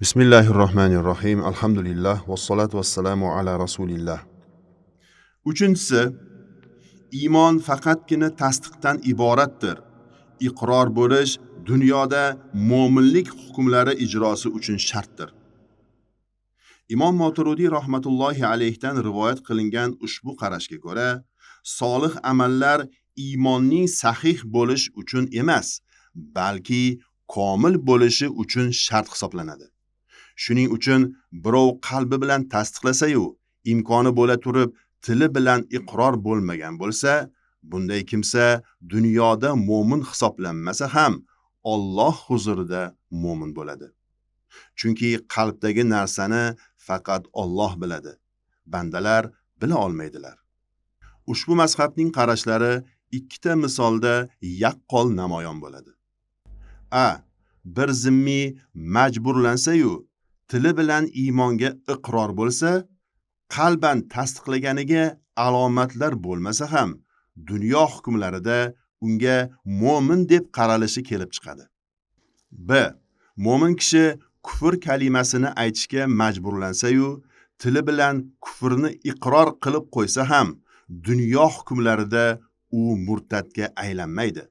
Bismillahirrohmanirrohim. Alhamdulillah. Vassalatu vassalamu ala rasulillah. Uchinchisi, iymon faqatgina tasdiqdan iboratdir. Iqror bo'lish dunyoda mo'minlik hukmlari ijrosi uchun shartdir. Imom Moturudi rahmatullohi alayhdan rivoyat qilingan ushbu qarashga ko'ra, solih amallar iymonning sahih bo'lish uchun emas, balki komil bo'lishi uchun shart hisoblanadi. Shuning uchun birov qalbi bilan tasdiqlasa-yu, imkoni bo'la turib tili bilan iqror bo'lmagan bo'lsa, bunday kimsa dunyoda mo'min hisoblanmasa ham Alloh huzurida mo'min bo'ladi. Chunki qalbdagi narsani faqat Alloh biladi. Bandalar bila olmaydilar. Ushbu mazhabning qarashlari ikkita misolda yaqqol namoyon bo'ladi. Bir zimmi majburlansa-yu, tili bilan iymonga iqror bo'lsa, qalban tasdiqlaganiga alomatlar bo'lmasa ham, dunyo hukmlarida unga mo'min deb qaralishi kelib chiqadi. Mo'min kishi kufr kalimasini aytishga majburlansa-yu, tili bilan kufrni iqror qilib qo'ysa ham, dunyo hukmlarida u murtadga aylanmaydi.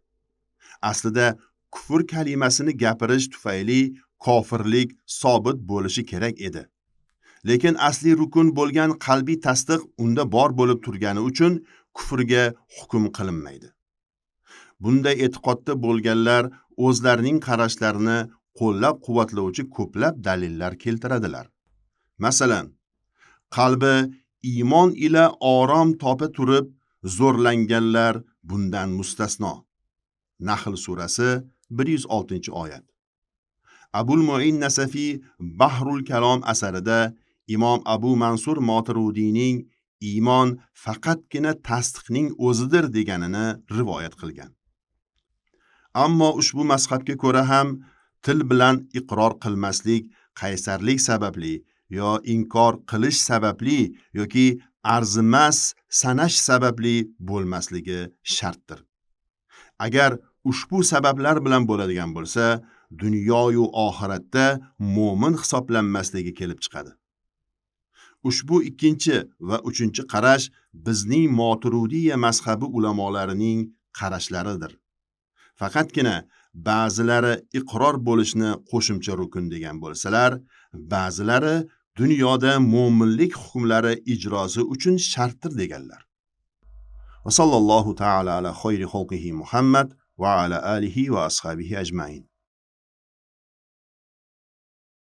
Aslida kufr kalimasini gapirish tufayli kofirlik sobit bo'lishi kerak edi. Lekin asli rukun bo'lgan qalbiy tasdiq unda bor bo'lib turgani uchun kufrga hukm qilinmaydi. Bunday e'tiqodda bo'lganlar o'zlarining qarashlarini qo'llab-quvvatlovchi ko'plab dalillar keltiradilar. Masalan, qalbi iymon ila orom topa turib zo'rlanganlar bundan mustasno. Nahl surasi 106-oyat. Abul Mu'in Nasafi Bahrul Kalom asarida Imom Abu Mansur Moturudiyning iymon faqatgina tasdiqning o'zidir deganini rivoyat qilgan. Ammo ushbu mazhabga ko'ra ham til bilan iqror qilmaslik qaysarlik sababli yo inkor qilish sababli yoki arzimas sanash sababli bo'lmasligi shartdir. Agar ushbu sabablar bilan bo'ladigan bo'lsa, dunyo-yu oxiratda mo'min hisoblanmasligi kelib chiqadi. Ushbu ikkinchi va uchinchi qarash bizning Moturudiyya mazhabi ulamolarining qarashlaridir. Faqatgina ba'zilari iqror bo'lishni qo'shimcha rukun degan bo'lsalar, ba'zilari dunyoda mo'minlik hukmlari ijrosi uchun shartdir deganlar. Va sallallohu ta'ala ala xayri xalqihi Muhammad va ala alihi va ashabihi ajmain.